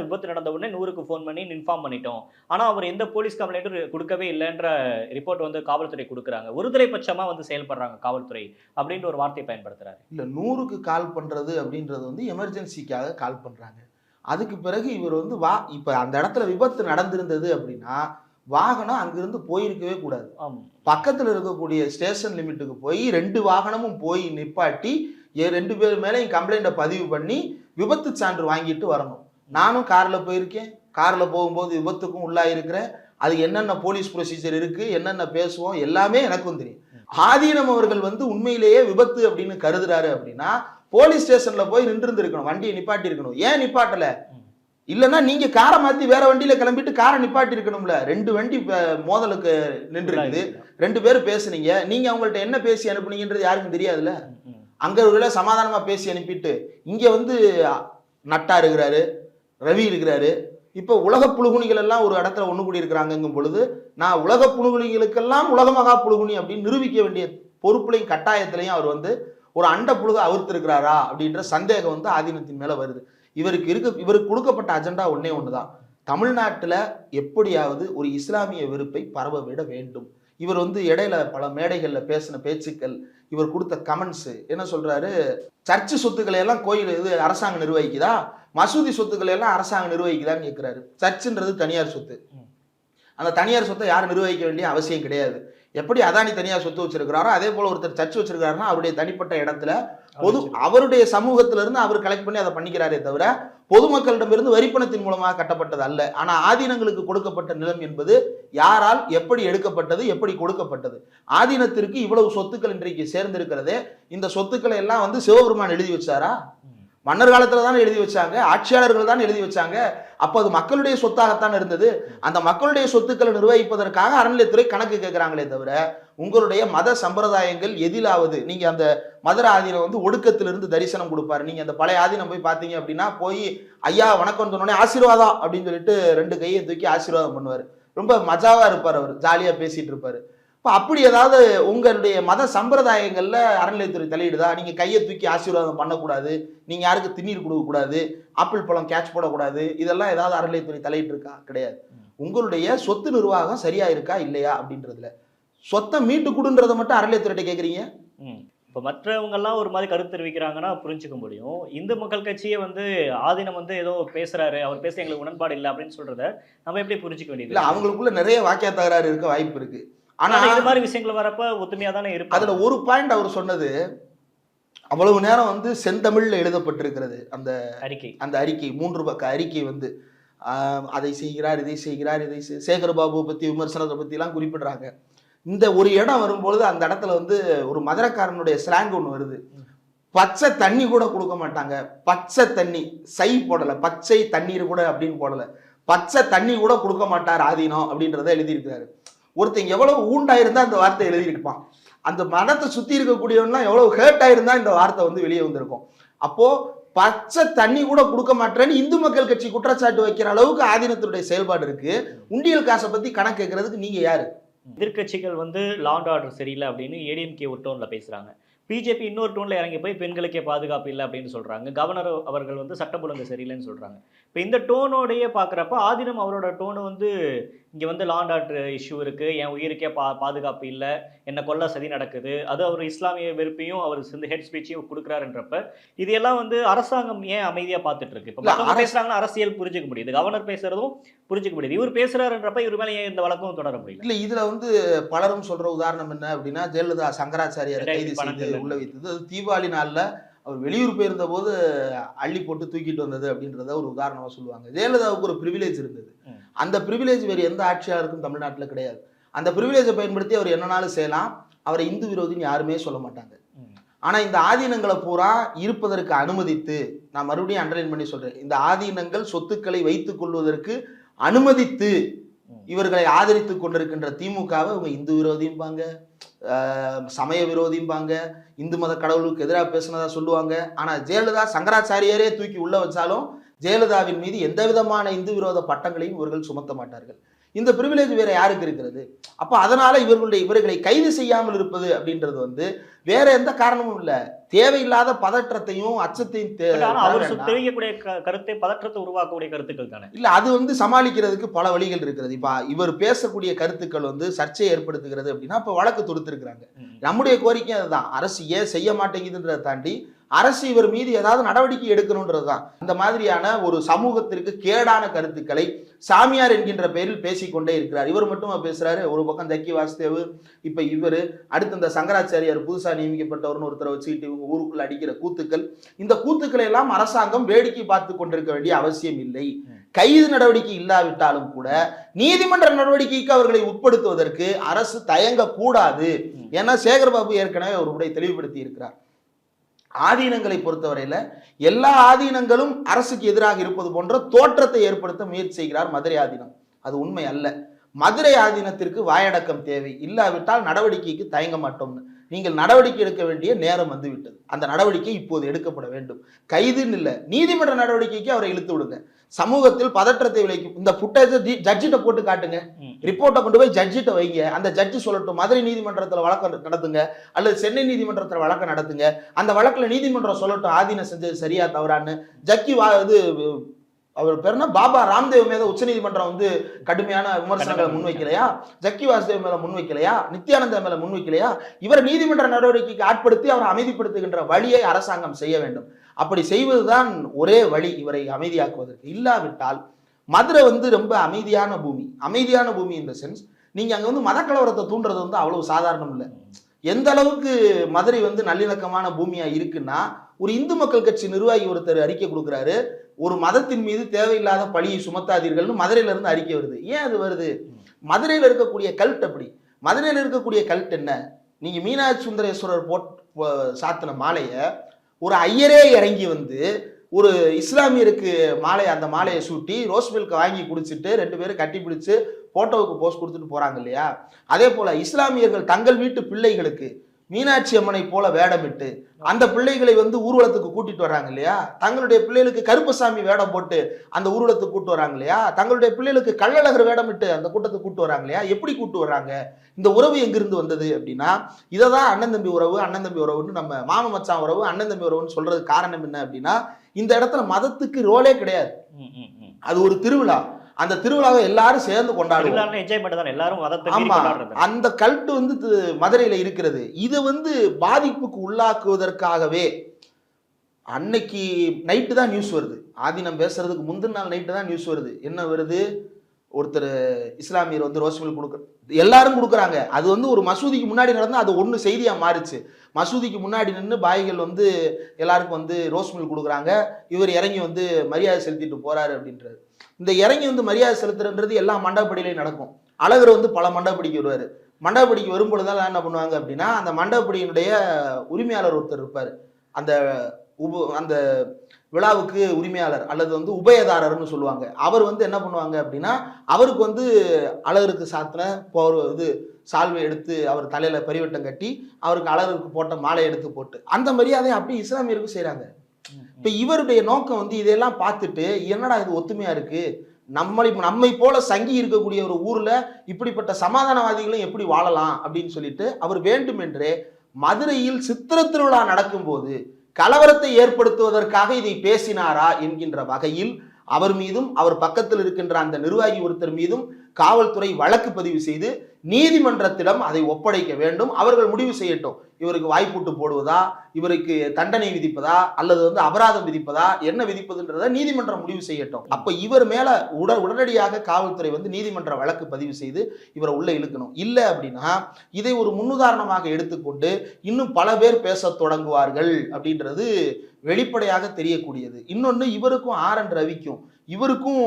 விபத்து நடந்த உடனே 100க்கு ஃபோன் பண்ணி இன்ஃபார்ம் பண்ணிட்டோம், ஆனா அவர் எந்த போலீஸ் கம்ப்ளைண்ட்டும் கொடுக்கவே இல்லைன்ற ரிப்போர்ட் வந்து காவல்துறை கொடுக்குறாங்க. ஒருதலை பட்சமா வந்து செயல்படுறாங்க காவல்துறை அப்படின்ற ஒரு வார்த்தையை பயன்படுத்துறாரு. இல்ல, 100க்கு கால் பண்றது அப்படின்றது வந்து எமர்ஜென்சிக்காக கால் பண்றாங்க. அதுக்கு பிறகு இவர் வந்து இப்ப அந்த இடத்துல விபத்து நடந்திருந்தது அப்படின்னா வாகனம் அங்கிருந்து போயிருக்கவே கூடாது. பக்கத்துல இருக்கக்கூடிய ஸ்டேஷன் லிமிட்டுக்கு போய் 2 வாகனமும் போய் நிப்பாட்டி 2 பேர் மேலேயும் கம்ப்ளைண்ட்டை பதிவு பண்ணி விபத்து சான்று வாங்கிட்டு வரணும். நானும் கார்ல போயிருக்கேன். கார்ல போகும்போது விபத்துக்கும் உள்ளாயிருக்கிறேன். அது என்னென்ன போலீஸ் ப்ரொசீஜர் இருக்கு, என்னென்ன பேசுவோம், எல்லாமே எனக்கும் தெரியும். ஆதீனம் அவர்கள் வந்து உண்மையிலேயே விபத்து அப்படின்னு கருதுறாரு அப்படின்னா போலீஸ் ஸ்டேஷன்ல போய் நின்று இருக்கணும், வண்டியை நிப்பாட்டி இருக்கணும். ஏன் நிப்பாட்டல? இல்லைன்னா நீங்க காரை மாத்தி வேற வண்டியில கிளம்பிட்டு காரை நிப்பாட்டி இருக்கணும்ல. 2 வண்டி மோதலுக்கு நின்று இருக்குது, 2 பேரும் பேசுனீங்க. நீங்க அவங்கள்ட்ட என்ன பேசி அனுப்புனீங்கன்றது யாருக்கும் தெரியாதுல்ல. அங்க ஒரு சமாதானமா பேசி அனுப்பிட்டு இங்க வந்து நட்டா இருக்கிறாரு, ரவி இருக்கிறாரு. இப்ப உலக புழுகுணிகள் எல்லாம் ஒரு இடத்துல ஒண்ணு கூடி இருக்கிறாங்கும் பொழுது நான் உலக புழுகுணிகளுக்கெல்லாம் உலக மகா புழுகுனி அப்படின்னு நிரூபிக்க வேண்டிய பொறுப்புலையும் கட்டாயத்திலையும் அவர் வந்து ஒரு அண்ட புழுக அவிர்த்திருக்கிறாரா அப்படின்ற சந்தேகம் வந்து ஆதீனத்தின் மேல வருது. இவருக்கு கொடுக்கப்பட்ட அஜெண்டா ஒண்ணுதான், தமிழ்நாட்டுல எப்படியாவது ஒரு இஸ்லாமிய வெறுப்பை பரவ விட வேண்டும். இவர் வந்து இடையில பல மேடைகள்ல பேசின பேச்சுக்கள், இவர் கொடுத்த கமெண்ட்ஸ் என்ன சொல்றாரு, சர்ச்சு சொத்துக்களை எல்லாம் கோயில் இது அரசாங்கம் நிர்வகிக்குதா, மசூதி சொத்துக்களை எல்லாம் அரசாங்கம் நிர்வகிக்குதான்னு கேட்கிறாரு. சர்ச்சுன்றது தனியார் சொத்து. அந்த தனியார் சொத்தை யாரும் நிர்வகிக்க வேண்டிய அவசியம் கிடையாது. எப்படி அதானி தனியார் சொத்து வச்சிருக்கிறாரோ அதே போல ஒருத்தர் சர்ச் வச்சிருக்காருன்னா அவருடைய தனிப்பட்ட இடத்துல அவருடைய சமூகத்தில இருந்து அவர் கலெக்ட் பண்ணி அதை பண்ணிக்கிறாரே தவிர பொதுமக்களிடமிருந்து வரிப்பணத்தின் மூலமாக கட்டப்பட்டது அல்ல. ஆனா ஆதீனங்களுக்கு கொடுக்கப்பட்ட நிலம் என்பது யாரால் எப்படி எடுக்கப்பட்டது, எப்படி கொடுக்கப்பட்டது. ஆதீனத்திற்கு இவ்வளவு சொத்துக்கள் இன்றைக்கு சேர்ந்திருக்கிறதே, இந்த சொத்துக்களை எல்லாம் வந்து சிவபெருமான் எழுதி வச்சாரா? மன்னர் காலத்துல தான் எழுதி வச்சாங்க, ஆட்சியாளர்கள் தான் எழுதி வச்சாங்க. அப்போ அது மக்களுடைய சொத்தாகத்தான் இருந்தது. அந்த மக்களுடைய சொத்துக்களை நிர்வகிப்பதற்காக அறநிலையத்துறை கணக்கு கேட்கிறாங்களே தவிர உங்களுடைய மத சம்பிரதாயங்கள் எதிலாவது நீங்க அந்த மதுரை ஆதீனம் வந்து ஒடுக்கத்திலிருந்து தரிசனம் கொடுப்பாரு. நீங்க அந்த பழைய ஆதீனம் போய் பார்த்தீங்க அப்படின்னா போய் ஐயா வணக்கம் சொன்னோடனே ஆசீர்வாதம் அப்படின்னு சொல்லிட்டு 2 கையை தூக்கி ஆசீர்வாதம் பண்ணுவாரு. ரொம்ப மஜாவா இருப்பார், அவர் ஜாலியா பேசிட்டு இருப்பாரு. இப்போ அப்படி ஏதாவது உங்களுடைய மத சம்பிரதாயங்கள்ல அறநிலையத்துறை தலையிடுதா? நீங்க கையை தூக்கி ஆசீர்வாதம் பண்ணக்கூடாது, நீங்க யாருக்கு திண்ணீர் கொடுக்கக்கூடாது, ஆப்பிள் பழம் கேட்ச் போடக்கூடாது, இதெல்லாம் ஏதாவது அறநிலையத்துறை தலையிட்டு இருக்கா? கிடையாது. உங்களுடைய சொத்து நிர்வாகம் சரியா இருக்கா இல்லையா அப்படின்றதுல சொத்தை மீட்டு கொடுன்றதை மட்டும் அறநிலையத்துறை கேட்குறீங்க. இப்போ மற்றவங்க எல்லாம் ஒரு மாதிரி கருத்து தெரிவிக்கிறாங்கன்னா புரிஞ்சுக்க முடியும். இந்து மக்கள் கட்சியே வந்து ஆதீனம் வந்து ஏதோ பேசுறாரு, அவர் பேச எங்களுக்கு உடன்பாடு இல்லை அப்படின்னு சொல்றத நம்ம எப்படி புரிஞ்சுக்க வேண்டியது? இல்லை, அவங்களுக்குள்ள நிறைய வாக்கிய தகராறு இருக்க வாய்ப்பு இருக்கு. ஆனா இது மாதிரி விஷயங்கள் வரப்ப ஒத்துமையா தானே இருக்கு. அதுல ஒரு பாயிண்ட் அவர் சொன்னது, அவ்வளவு நேரம் வந்து செந்தமிழ்ல எழுதப்பட்டிருக்கிறது அந்த அறிக்கை 3 பக்க அறிக்கை வந்து அதை செய்கிறார், இதை செய்கிறார், சேகர்பாபு பத்தி விமர்சனத்தை பத்தி எல்லாம் குறிப்பிடுறாங்க. இந்த ஒரு இடம் வரும்பொழுது அந்த இடத்துல வந்து ஒரு மதுரைக்காரனுடைய ஸ்லாங் ஒன்று வருது. பச்சை தண்ணி கூட கொடுக்க மாட்டாங்க, பச்சை தண்ணி சை போடல, பச்சை தண்ணீர் கூட அப்படின்னு போடல, பச்சை தண்ணி கூட கொடுக்க மாட்டார் ஆதீனம் அப்படின்றத எழுதியிருக்கிறாரு. ஒருத்தன் எவ்வளவு ஊண்டாயிருந்தா இந்த வார்த்தை எழுதியிருப்பான், அந்த மதத்தை சுத்தி இருக்கக்கூடியவன்லாம் எவ்வளவு ஹேர்ட் ஆயிருந்தா இந்த வார்த்தை வந்து வெளியே வந்திருக்கும். அப்போ பச்சை தண்ணி கூட கொடுக்க மாட்டேன்னு இந்து மக்கள் கட்சி குற்றச்சாட்டு வைக்கிற அளவுக்கு ஆதீனத்தினுடைய செயல்பாடு இருக்கு. உண்டியல் காசை பத்தி கணக்கு கேட்கறதுக்கு நீங்க யாரு? எதிர்கட்சிகள் வந்து லா அண்ட் ஆர்டர் சரியில்லை அப்படின்னு ஏடிஎம்கே ஒரு டோன்ல பேசுறாங்க, பிஜேபி இன்னொரு டோன்ல இறங்கி போய் பெண்களுக்கே பாதுகாப்பு இல்லை அப்படின்னு சொல்றாங்க, கவர்னர் அவர்கள் வந்து சட்டம் ஒழுங்கு சரியில்லைன்னு சொல்றாங்க. இப்போ இந்த டோனோடையே பார்க்குறப்ப ஆதீனம் அவரோட டோனு வந்து இங்கே வந்து லா அண்ட் ஆர்டர் இஷ்யூ இருக்கு, என் உயிருக்கே பாதுகாப்பு இல்லை, என்ன கொல்ல சதி நடக்குது, அது அவர் இஸ்லாமிய வெறுப்பையும் அவர் இந்த ஹெட் ஸ்பீச்சையும் கொடுக்குறாருன்றப்ப இதெல்லாம் வந்து அரசாங்கம் ஏன் அமைதியா பார்த்துட்டு இருக்கு? இப்போ பேசுறாங்கன்னா அரசியல் புரிஞ்சுக்க முடியுது, கவர்னர் பேசுறதும் புரிஞ்சுக்க முடியுது, இவர் பேசுறாருன்றப்ப இவர் மேலே ஏன் இந்த வழக்கம் தொடர முடியல? இல்லை, இதுல வந்து பலரும் சொல்ற உதாரணம் என்ன அப்படின்னா, ஜெயலலிதா சங்கராச்சாரியார் கைது செய்து உள்ள வைத்தது. அது தீபாவளி நாள்ல அவர் வெளியூர் போயிருந்த போது அள்ளி போட்டு தூக்கிட்டு வந்தது அப்படின்றத ஒரு உதாரணமா சொல்லுவாங்க. ஜெயலலிதாவுக்கு ஒரு பிரிவிலேஜ் இருந்தது. அந்த பிரிவிலேஜ் வேறு எந்த ஆட்சியாளருக்கும் தமிழ்நாட்டில் கிடையாது. அந்த பிரிவிலேஜை பயன்படுத்தி அவர் என்னன்னாலும் செய்யலாம். அவரை இந்து விரோதின்னு யாருமே சொல்ல மாட்டாங்க. ஆனா இந்த ஆதீனங்களை பூரா இருப்பதற்கு அனுமதித்து, நான் மறுபடியும் அண்டர்லைன் பண்ணி சொல்றேன், இந்த ஆதீனங்கள் சொத்துக்களை வைத்துக் கொள்வதற்கு அனுமதித்து இவர்களை ஆதரித்துக் கொண்டிருக்கின்ற திமுகவை இவங்க இந்து விரோதிம்பாங்க, சமய விரோதிம்பாங்க, இந்து மத கடவுளுக்கு எதிராக பேசினதா சொல்லுவாங்க. ஆனா ஜெயலலிதா சங்கராச்சாரியரே தூக்கி உள்ள வச்சாலும் ஜெயலலிதாவின் மீது எந்த விதமான இந்து விரோத பட்டங்களையும் இவர்கள் சுமத்த மாட்டார்கள். இந்த பிரிவிலேஜ் வேற யாருக்கு இருக்கிறது? அப்ப அதனால இவர்களை கைது செய்யாமல் இருப்பது அப்படின்றது வேற எந்த காரணமும் இல்ல. தேவையில்லாத பதற்றத்தையும் அச்சத்தையும் தெரியக்கூடிய கருத்தை பதற்றத்தை உருவாக்கக்கூடிய கருத்துக்கள் தானே. இல்ல அது சமாளிக்கிறதுக்கு பல வழிகள் இருக்கிறது. இப்ப இவர் பேசக்கூடிய கருத்துக்கள் சர்ச்சையை ஏற்படுத்துகிறது அப்படின்னா இப்ப வழக்கு தொடுத்திருக்கிறாங்க. நம்முடைய கோரிக்கை அதுதான். அரசு ஏன் செய்ய மாட்டேங்குதுன்றதை தாண்டி அரசு இவர் மீது ஏதாவது நடவடிக்கை எடுக்கணும்ன்றதுதான். இந்த மாதிரியான ஒரு சமூகத்திற்கு கேடான கருத்துக்களை சாமியார் என்கின்ற பெயரில் பேசிக்கொண்டே இருக்கிறார். இவர் மட்டும் பேசுறாரு. ஒரு பக்கம் ஜக்கி வாசுதேவ், இப்ப இவர், அடுத்து இந்த சங்கராச்சாரியார் புதுசா நியமிக்கப்பட்டவர்னு ஒருத்தரை வச்சுக்கிட்டு இவங்க ஊருக்குள்ள அடிக்கிற கூத்துக்கள், இந்த கூத்துக்களை எல்லாம் அரசாங்கம் வேடிக்கை பார்த்து கொண்டிருக்க வேண்டிய அவசியம் இல்லை. கைது நடவடிக்கை இல்லாவிட்டாலும் கூட நீதிமன்ற நடவடிக்கைக்கு அவர்களை உட்படுத்துவதற்கு அரசு தயங்க கூடாது. ஏன்னா சேகர்பாபு ஏற்கனவே அவருடைய தெளிவுபடுத்தி இருக்கிறார். ஆதீனங்களை பொறுத்தவரையில எல்லா ஆதீனங்களும் அரசுக்கு எதிராக இருப்பது போன்ற தோற்றத்தை ஏற்படுத்த முயற்சி செய்கிறார் மதுரை ஆதீனம். அது உண்மை அல்ல. மதுரை ஆதீனத்திற்கு வாயடக்கம் தேவை. இல்லாவிட்டால் நடவடிக்கைக்கு தயங்க மாட்டோம்னு. நீங்கள் நடவடிக்கை எடுக்க வேண்டிய நேரம் வந்துவிட்டது. அந்த நடவடிக்கை இப்போது எடுக்கப்பட வேண்டும். கைதுன்னு இல்லை, நீதிமன்ற நடவடிக்கைக்கு அவரை இழுத்து விடுங்க. சமூகத்தில் பதற்றத்தை விளைக்கும் இந்த ஃபுட்டேஜை ஜட்ஜிட்ட போட்டு காட்டுங்க, ரிப்போர்ட்டை கொண்டு போய் ஜட்ஜிட்ட வைங்க. அந்த ஜட்ஜி சொல்லட்டும், மதுரை நீதிமன்றத்தில் வழக்கு நடத்துங்க அல்லது சென்னை நீதிமன்றத்தில் வழக்கு நடத்துங்க. அந்த வழக்குல நீதிமன்றம் சொல்லட்டும் ஆதீனம் செஞ்சது சரியா தவறான்னு. ஜக்கி அவர் பேருனா பாபா ராம்தேவ் மீது உச்சநீதிமன்றம் கடுமையான விமர்சனங்களை முன்வைக்கலையா? ஜக்கி வாசுதேவ் மேல முன்வைக்கலையா? நித்யானந்தா மேல முன்வைக்கலையா? இவரை நீதிமன்ற நடவடிக்கைக்கு ஆட்படுத்தி அவரை அமைதிப்படுத்துகின்ற வழியை அரசாங்கம் செய்ய வேண்டும். அப்படி செய்வதுதான் ஒரே வழி இவரை அமைதியாக்குவதற்கு. இல்லாவிட்டால் மதுரை ரொம்ப அமைதியான பூமி. அமைதியான பூமி இந்த சென்ஸ், நீங்க அங்க மதக்கலவரத்தை தூண்டுறது அவ்வளவு சாதாரணம் இல்லை. எந்த அளவுக்கு மதுரை நல்லிணக்கமான பூமியா இருக்குன்னா, ஒரு இந்து மக்கள் கட்சி நிர்வாகி ஒருத்தர் அறிக்கை கொடுக்குறாரு, ஒரு மதத்தின் மீது தேவையில்லாத பழியை சுமத்தாதீர்கள்னு மதுரையில இருந்து அறிக்கை வருது. ஏன் அது வருது? மதுரையில் இருக்கக்கூடிய கல்ட் அப்படி. மதுரையில் இருக்கக்கூடிய கல்ட் என்ன? நீங்க மீனாட்சி சுந்தரேஸ்வரர் சாத்தின மாலைய ஒரு ஐயரே இறங்கி ஒரு இஸ்லாமியருக்கு அந்த மாலையை சூட்டி ரோஸ் மில்க் வாங்கி குடிச்சிட்டு 2 பேரும் கட்டி பிடிச்சு போட்டோவுக்கு போஸ்ட் கொடுத்துட்டு போறாங்க இல்லையா? அதே போல இஸ்லாமியர்கள் தங்கள் வீட்டு பிள்ளைகளுக்கு மீனாட்சி அம்மனை போல வேடமிட்டு அந்த பிள்ளைகளை ஊர்வலத்துக்கு கூட்டிட்டு வர்றாங்க இல்லையா? தங்களுடைய பிள்ளைகளுக்கு கருப்பசாமி வேடம் போட்டு அந்த ஊர்வலத்துக்கு கூட்டு வராங்க இல்லையா? தங்களுடைய பிள்ளைகளுக்கு கள்ளழகர் வேடமிட்டு அந்த கூட்டத்துக்கு கூட்டு வராங்க இல்லையா? எப்படி கூட்டு வர்றாங்க? இந்த உறவு எங்கிருந்து வந்தது அப்படின்னா, இதைதான் அண்ணன் தம்பி உறவு, அண்ணன் தம்பி உறவுன்னு நம்ம மாம மச்சான் உறவு, அண்ணன் தம்பி உறவுன்னு சொல்றது காரணம் என்ன அப்படின்னா, இந்த இடத்துல மதத்துக்கு ரோலே கிடையாது. அது ஒரு திருவிழா. அந்த திருவிழாவை எல்லாரும் சேர்ந்து கொண்டாடுவாங்க. ஆமா, அந்த கல்ட் மதுரையில இருக்கிறது. இது பாதிப்புக்கு உள்ளாக்குவதற்காகவே அன்னைக்கு நைட்டு தான் நியூஸ் வருது. ஆதீனம் பேசுறதுக்கு முந்தின நாள் நைட்டு தான் நியூஸ் வருது. என்ன வருது? ஒருத்தர் இஸ்லாமியர் ரோஸ் மில்க் கொடுக்குற, எல்லாரும் கொடுக்குறாங்க. அது ஒரு மசூதிக்கு முன்னாடி நடந்தா அது ஒன்று செய்தியா மாறிச்சு. மசூதிக்கு முன்னாடி நின்று பாய்கள் எல்லாருக்கும் ரோஸ் மில்க் கொடுக்குறாங்க. இவர் இறங்கி மரியாதை செலுத்திட்டு போறாரு அப்படின்றது. இந்த இறங்கி மரியாதை செலுத்துறன்றது எல்லா மண்டபப்படியிலையும் நடக்கும். அழகர் பல மண்டபப்படிக்கு வருவார். மண்டபப்படிக்கு வரும் பொழுதெல்லாம் என்ன பண்ணுவாங்க அப்படின்னா, அந்த மண்டபப்படியினுடைய உரிமையாளர் ஒருத்தர் இருப்பார். அந்த விழாவுக்கு உரிமையாளர் அல்லது உபயதாரர்னு சொல்லுவாங்க. அவர் என்ன பண்ணுவாங்க அப்படின்னா, அவருக்கு அழகருக்கு சாத்தின சால்வை எடுத்து அவர் தலையில பரிவட்டம் கட்டி அவருக்கு அழகருக்கு போட்ட மாலை எடுத்து போட்டு அந்த மரியாதையை அப்படி இஸ்லாமியருக்கும் செய்யறாங்க. இப்ப இவருடைய நோக்கம் இதெல்லாம் பார்த்துட்டு, என்னடா இது ஒத்துமையா இருக்கு, நம்மை போல சங்கி இருக்கக்கூடிய ஒரு ஊர்ல இப்படிப்பட்ட சமாதானவாதிகளும் எப்படி வாழலாம் அப்படின்னு சொல்லிட்டு அவர் வேண்டுமென்றே மதுரையில் சித்திர திருவிழா நடக்கும் போது கலவரத்தை ஏற்படுத்துவதற்காக இதை பேசினாரா என்கின்ற வகையில் அவர் மீதும் அவர் பக்கத்தில் இருக்கின்ற அந்த நிர்வாகி ஒருத்தர் மீதும் காவல்துறை வழக்கு பதிவு செய்து நீதிமன்றத்திடம் அதை ஒப்படைக்க வேண்டும். அவர்கள் முடிவு செய்யட்டும், இவருக்கு வாய்ப்பூட்டு போடுவதா, இவருக்கு தண்டனை விதிப்பதா, அல்லது அபராதம் விதிப்பதா, என்ன விதிப்பதுன்றதை நீதிமன்றம் முடிவு செய்யட்டும். அப்ப இவர் மேல உடனடியாக காவல்துறை நீதிமன்ற வழக்கு பதிவு செய்து இவரை உள்ள இழுக்கணும். இல்ல அப்படின்னா இதை ஒரு முன்னுதாரணமாக எடுத்துக்கொண்டு இன்னும் பல பேர் பேச தொடங்குவார்கள் அப்படின்றது வெளிப்படையாக தெரியக்கூடியது. இன்னொன்னு, இவருக்கும் RN ரவிக்கும் இவருக்கும்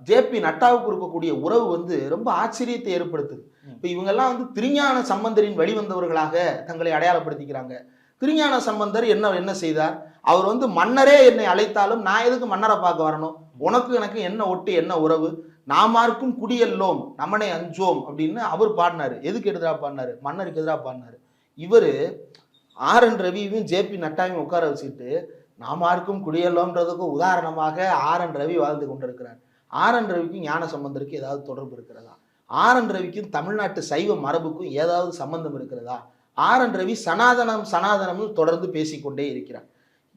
JP நட்டாவுக்கு இருக்கக்கூடிய உறவு ரொம்ப ஆச்சரியத்தை ஏற்படுத்துது. இப்ப இவங்கெல்லாம் திருஞான சம்பந்தரின் வழிவந்தவர்களாக தங்களை அடையாளப்படுத்திக்கிறாங்க. திருஞான சம்பந்தர் என்ன செய்தார்? அவர் மன்னரே என்னை அழைத்தாலும் நான் எதுக்கு மன்னரை பார்க்க வரணும்? உனக்கு எனக்கு என்ன ஒட்டு, என்ன உறவு? நாமார்க்கும் குடியல்லோம் நம்மனை அஞ்சோம் அப்படின்னு அவர் பாடினாரு. எதுக்கு எதிராக பாடினாரு? மன்னருக்கு எதிராக பாடினாரு. இவரு RN ரவியும் JP நட்டாவையும் உட்கார வச்சுக்கிட்டு நாமார்க்கும் குடியல்லோன்றதுக்கு உதாரணமாக RN ரவி வாழ்ந்து கொண்டிருக்கிறார். RN ரவிக்கும் ஞான சம்பந்தருக்கு ஏதாவது தொடர்பு இருக்கிறதா? RN ரவிக்கும் தமிழ்நாட்டு சைவ மரபுக்கும் ஏதாவது சம்பந்தம் இருக்கிறதா? RN ரவி சனாதனம் தொடர்ந்து பேசிக்கொண்டே இருக்கிறார்.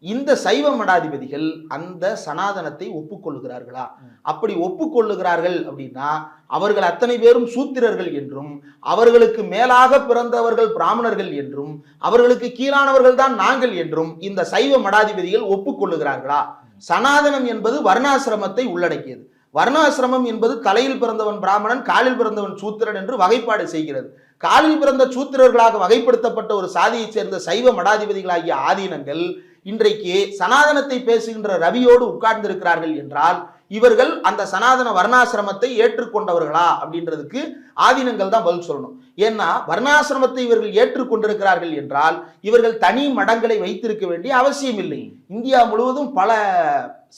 இந்த சைவ மடாதிபதிகள் அந்த சனாதனத்தை ஒப்புக்கொள்ளுகிறார்களா? அப்படி ஒப்புக்கொள்ளுகிறார்கள் அப்படின்னா அவர்கள் அத்தனை பேரும் சூத்திரர்கள் என்றும், அவர்களுக்கு மேலாக பிறந்தவர்கள் பிராமணர்கள் என்றும், அவர்களுக்கு கீழானவர்கள் தான் நாங்கள் என்றும் இந்த சைவ மடாதிபதிகள் ஒப்புக்கொள்ளுகிறார்களா? சனாதனம் என்பது வர்ணாசிரமத்தை உள்ளடக்கியது. வர்ணாசிரமம் என்பது தலையில் பிறந்தவன் பிராமணன், காலில் பிறந்தவன் சூத்திரன் என்று வகைப்பாடு செய்கிறது. காலில் பிறந்த சூத்திரர்களாக வகைப்படுத்தப்பட்ட ஒரு சாதியைச் சேர்ந்த சைவ மடாதிபதிகளாகிய ஆதீனங்கள் இன்றைக்கு சனாதனத்தை பேசுகின்ற ரவியோடு உட்கார்ந்து இருக்கிறார்கள் என்றால் இவர்கள் அந்த சனாதன வர்ணாசிரமத்தை ஏற்றுக்கொண்டவர்களா அப்படின்றதுக்கு ஆதீனங்கள் தான் பதில் சொல்லணும். ஏன்னா வர்ணாசிரமத்தை இவர்கள் ஏற்றுக்கொண்டிருக்கிறார்கள் என்றால் இவர்கள் தனி மடங்களை வைத்திருக்க வேண்டிய அவசியம் இல்லை. இந்தியா முழுவதும் பல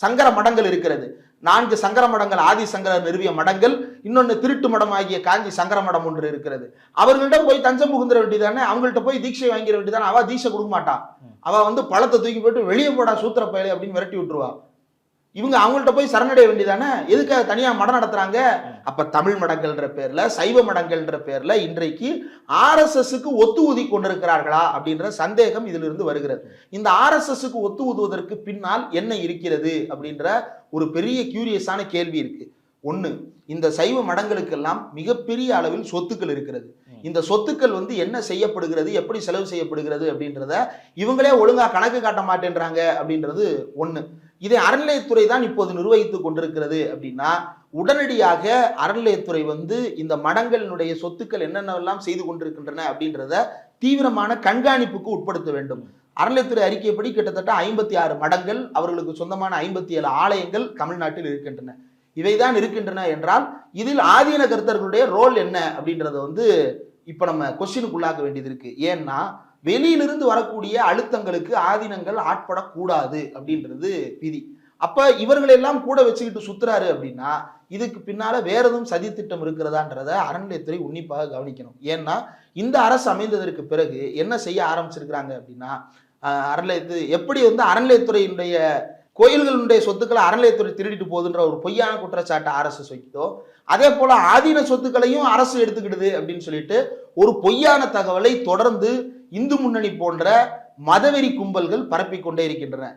சங்கர மடங்கள் இருக்கிறது. 4 சங்கர மடங்கள், ஆதி சங்கரர் நிறுவிய மடங்கள், இன்னொன்னு திருட்டு மடம் ஆகிய காஞ்சி சங்கர மடம் ஒன்று இருக்கிறது. அவர்களிடம் போய் தஞ்சம் புகுந்துட வேண்டியதானே, அவங்கள்ட்ட போய் தீட்சை வாங்கிட வேண்டியதானே. அவ தீட்சை கொடுக்க மாட்டான். அவ பழத்தை தூக்கி போட்டு வெளியே போடா சூத்திர பயலே அப்படின்னு விரட்டி விட்டுருவா. இவங்க அவங்கள்ட்ட போய் சரணடைய வேண்டியதானே. எதுக்காக தனியா மடம் நடத்துறாங்க? அப்ப தமிழ் மடங்கள்ன்ற பேர்ல, சைவ மடங்கள்ன்ற பேர்ல இன்றைக்கு RSSக்கு ஒத்து ஊதி கொண்டிருக்கிறார்களா அப்படின்ற சந்தேகம் இதிலிருந்து இருந்து வருகிறது. இந்த RSSக்கு ஒத்து ஊதுவதற்கு பின்னால் என்ன இருக்கிறது அப்படின்ற ஒரு பெரிய கியூரியஸான கேள்வி இருக்கு. ஒண்ணு, இந்த சைவ மடங்களுக்கெல்லாம் மிகப்பெரிய அளவில் சொத்துக்கள் இருக்கிறது. இந்த சொத்துக்கள் என்ன செய்யப்படுகிறது, எப்படி செலவு செய்யப்படுகிறது அப்படின்றத இவங்களே ஒழுங்கா கணக்கு காட்ட மாட்டேன்றாங்க அப்படின்றது ஒண்ணு. இதை அறநிலையத்துறை தான் இப்போது நிர்வகித்துக் கொண்டிருக்கிறது அப்படின்னா உடனடியாக அறநிலையத்துறை இந்த மடங்களினுடைய சொத்துக்கள் என்னென்னலாம் செய்து கொண்டிருக்கின்றன அப்படின்றத தீவிரமான கண்காணிப்புக்கு உட்படுத்த வேண்டும். அறநிலையத்துறை அறிக்கைப்படி கிட்டத்தட்ட 56 மடங்கள், அவர்களுக்கு சொந்தமான 57 ஆலயங்கள் தமிழ்நாட்டில் இருக்கின்றன. இவைதான் இருக்கின்றன என்றால் இதில் ஆதீன கர்த்தர்களுடைய ரோல் என்ன அப்படின்றத இப்ப நம்ம கொஸ்டினுக்குள்ளாக்க வேண்டியது இருக்கு. ஏன்னா வெளியிலிருந்து வரக்கூடிய அழுத்தங்களுக்கு ஆதீனங்கள் ஆட்படக்கூடாது அப்படின்றது விதி. அப்ப இவர்களெல்லாம் கூட வச்சுக்கிட்டு சுத்துறாரு அப்படின்னா இதுக்கு பின்னால வேற எதுவும் சதி திட்டம் இருக்கிறதான்றத அறநிலையத்துறை உன்னிப்பாக கவனிக்கணும். ஏன்னா இந்த அரசு அமைந்ததற்கு பிறகு என்ன செய்ய ஆரம்பிச்சிருக்கிறாங்க அப்படின்னா எப்படி அறநிலையத்துறையினுடைய கோயில்களுடைய சொத்துக்களை அறநிலையத்துறை திருடிட்டு போகுதுன்ற ஒரு பொய்யான குற்றச்சாட்டை RSS வைக்குதோ, அதே போல ஆதீன சொத்துக்களையும் அரசு எடுத்துக்கிடுது அப்படின்னு சொல்லிட்டு ஒரு பொய்யான தகவலை தொடர்ந்து இந்து முன்னணி போன்ற மதவெறி கும்பல்கள் பரப்பிக்கொண்டே இருக்கின்றன.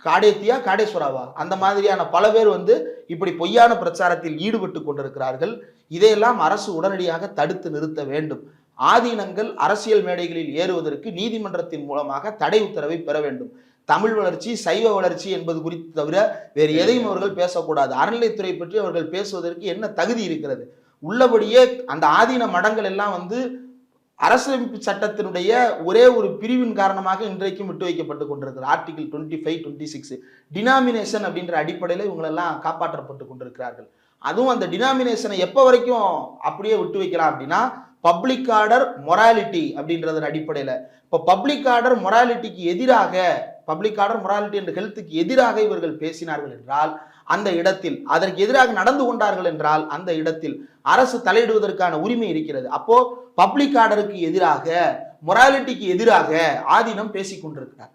காடேத்தியா காடேஸ்வராவா அந்த மாதிரியான பல பேர் இப்படி பொய்யான பிரச்சாரத்தில் ஈடுபட்டு கொண்டிருக்கிறார்கள். இதையெல்லாம் அரசு உடனடியாக தடுத்து நிறுத்த வேண்டும். ஆதீனங்கள் அரசியல் மேடைகளில் ஏறுவதற்கு நீதிமன்றத்தின் மூலமாக தடை உத்தரவை பெற வேண்டும். தமிழ் வளர்ச்சி, சைவ வளர்ச்சி என்பது குறித்து தவிர வேறு எதையும் அவர்கள் பேசக்கூடாது. அறநிலைத்துறை பற்றி அவர்கள் பேசுவதற்கு என்ன தகுதி இருக்கிறது? உள்ளபடியே அந்த ஆதீன மடங்கள் எல்லாம் அரசியலமைப்பு சட்டத்தினுடைய ஒரே ஒரு பிரிவின் காரணமாக இன்றைக்கும் விட்டு வைக்கப்பட்டு கொண்டிருக்கிறது. ஆர்டிகிள் 25, 26 டினாமினேஷன் அப்படின்ற அடிப்படையில் இவங்களெல்லாம் காப்பாற்றப்பட்டு கொண்டிருக்கிறார்கள். அதுவும் அந்த டினாமினேஷனை எப்போ வரைக்கும் அப்படியே விட்டு வைக்கலாம் அப்படின்னா பப்ளிக் ஆர்டர் மொராலிட்டி அப்படின்றதன் அடிப்படையில். இப்போ பப்ளிக் ஆர்டர் மொராலிட்டிக்கு எதிராக, பப்ளிக் ஆர்டர் மொராலிட்டி என்ற ஹெல்த்துக்கு எதிராக இவர்கள் பேசினார்கள் என்றால் அந்த இடத்தில், அதற்கு எதிராக நடந்து கொண்டார்கள் என்றால் அந்த இடத்தில் அரசு தலையிடுவதற்கான உரிமை இருக்கிறது. அப்போ பப்ளிக் ஆர்டருக்கு எதிராக, மொராலிட்டிக்கு எதிராக ஆதீனம் பேசிக் கொண்டிருக்கிறார்.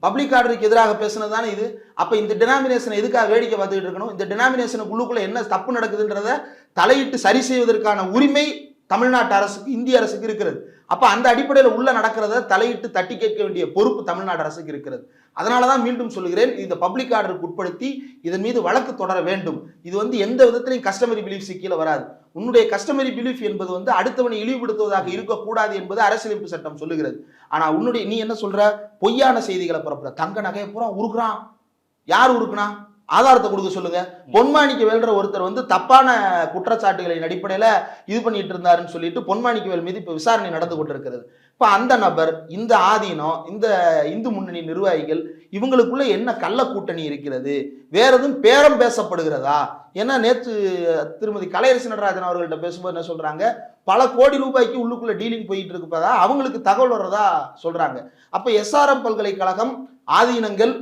பப்ளிக் ஆர்டருக்கு எதிராக பேசுனதுதானே இது. அப்ப இந்த டினாமினேஷனை எதுக்காக வேடிக்கை பார்த்துட்டு இருக்கணும்? இந்த டினாமினேஷனுக்குள்ளுக்குள்ள என்ன தப்பு நடக்குதுன்றத தலையிட்டு சரி செய்வதற்கான உரிமை தமிழ்நாட்டு அரசுக்கு, இந்திய அரசுக்கு இருக்கிறது. அப்ப அந்த அடிப்படையில் உள்ள நடக்கிறத தலையிட்டு தட்டி கேட்க வேண்டிய பொறுப்பு தமிழ்நாடு அரசுக்கு இருக்கிறது. அதனாலதான் மீண்டும் சொல்லுகிறேன், இந்த பப்ளிக் ஆர்டருக்கு உட்படுத்தி இதன் மீது வழக்கு தொடர வேண்டும். இது எந்த விதத்திலையும் கஸ்டமரி பிலீஃப் கீழே வராது. உன்னுடைய கஸ்டமரி பிலீஃப் என்பது அடுத்தவனை இழிவுபடுத்துவதாக இருக்கக்கூடாது என்பது அரசியலமைப்பு சட்டம் சொல்லுகிறது. ஆனா நீ என்ன சொல்ற, பொய்யான செய்திகளை பரப்புற, தங்க நகையை பூரா உருக்குறான். யார் உருக்குனா? ஆதாரத்தை கொடுக்க சொல்லுங்க. பொன்மாணிக்கவேல்ற ஒருத்தர் தப்பான குற்றச்சாட்டுகளின் அடிப்படையில இது பண்ணிட்டு இருந்தாருன்னு சொல்லிட்டு பொன்மாணிக்கவேல் மீது இப்ப விசாரணை நடந்து கொண்டிருக்கிறது. இப்ப அந்த நபர், இந்த ஆதீனம், இந்த இந்து முன்னணி நிர்வாகிகள், இவங்களுக்குள்ள என்ன கள்ள கூட்டணி இருக்கிறது, வேற எதுவும் பேரம் பேசப்படுகிறதா? ஏன்னா நேற்று திருமதி கலையரசி நடராஜன் அவர்கள்ட்ட பேசும்போது என்ன சொல்றாங்க, பல கோடி ரூபாய்க்கு உள்ளுக்குள்ள டீலிங் போயிட்டு இருப்பதா அவங்களுக்கு தகவல் வர்றதா சொல்றாங்க. அப்ப SRM பல்கலைக்கழகம், ஆதீனங்கள்,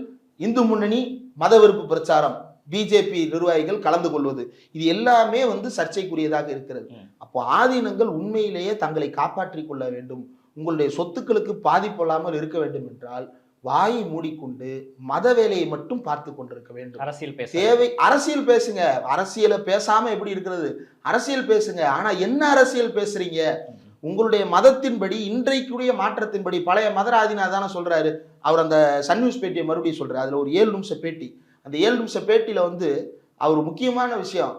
இந்து முன்னணி, மத வெறுப்பு பிரச்சாரம், பிஜேபி நிர்வாகிகள் கலந்து கொள்வது, இது எல்லாமே சர்ச்சைக்குரியதாக இருக்கிறது. அப்போ ஆதீனங்கள் உண்மையிலேயே தங்களை காப்பாற்றிக் கொள்ள வேண்டும், உங்களுடைய சொத்துக்களுக்கு பாதிப்பொள்ளாமல் இருக்க வேண்டும் என்றால் வாயை மூடிக்கொண்டு மத வேலையை மட்டும் பார்த்து கொண்டிருக்க வேண்டும். அரசியல் பேசுங்க. அரசியலை பேசாம எப்படி இருக்கிறது? அரசியல் பேசுங்க. ஆனா என்ன அரசியல் பேசுறீங்க? உங்களுடைய மதத்தின்படி, இன்றைக்குரிய மாற்றத்தின்படி, பழைய மதராதினா தானே சொல்றாரு அவர். அந்த சன் நியூஸ் பேட்டியை மறுபடியும் சொல்றாரு. அதுல ஒரு 7 நிமிஷ பேட்டி. அந்த 7 நிமிஷ பேட்டியில அவர் முக்கியமான விஷயம்,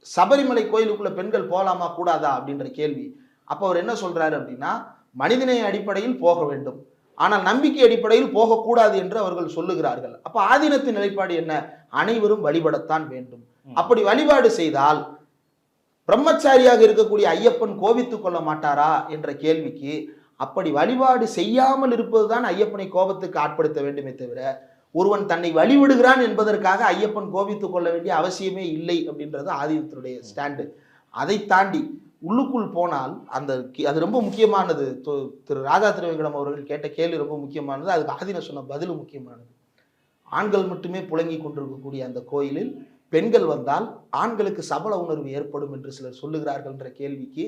சபரிமலை கோயிலுக்குள்ள பெண்கள் போகலாமா கூடாதா அப்படின்ற கேள்வி. அப்ப அவர் என்ன சொல்றாரு அப்படின்னா, மனிதநேய அடிப்படையில் போக வேண்டும், ஆனால் நம்பிக்கை அடிப்படையில் போகக்கூடாது என்று அவர்கள் சொல்லுகிறார்கள். அப்ப ஆதீனத்தின் நிலைப்பாடு என்ன? அனைவரும் வழிபடத்தான் வேண்டும். அப்படி வழிபாடு செய்தால் பிரம்மச்சாரியாக இருக்கக்கூடிய ஐயப்பன் கோபித்துக் கொள்ள மாட்டாரா என்ற கேள்விக்கு, அப்படி வழிபாடு செய்யாமல் இருப்பதுதான் ஐயப்பனை கோபத்துக்கு ஆட்படுத்த வேண்டுமே தவிர, ஒருவன் தன்னை வழிவிடுகிறான் என்பதற்காக ஐயப்பன் கோபித்துக் கொள்ள வேண்டிய அவசியமே இல்லை அப்படின்றது ஆதீனத்தினுடைய ஸ்டாண்டு. அதை தாண்டி உள்ளுக்குள் போனால் அது ரொம்ப முக்கியமானது. திரு ராஜா திருவேங்கடம் அவர்கள் கேட்ட கேள்வி ரொம்ப முக்கியமானது. அதுக்கு ஆதீனம் சொன்ன பதிலும் முக்கியமானது. ஆண்கள் மட்டுமே புழங்கி கொண்டிருக்கக்கூடிய அந்த கோயிலில் பெண்கள் வந்தால் ஆண்களுக்கு சபல உணர்வு ஏற்படும் என்று சிலர் சொல்லுகிறார்கள் என்ற கேள்விக்கு,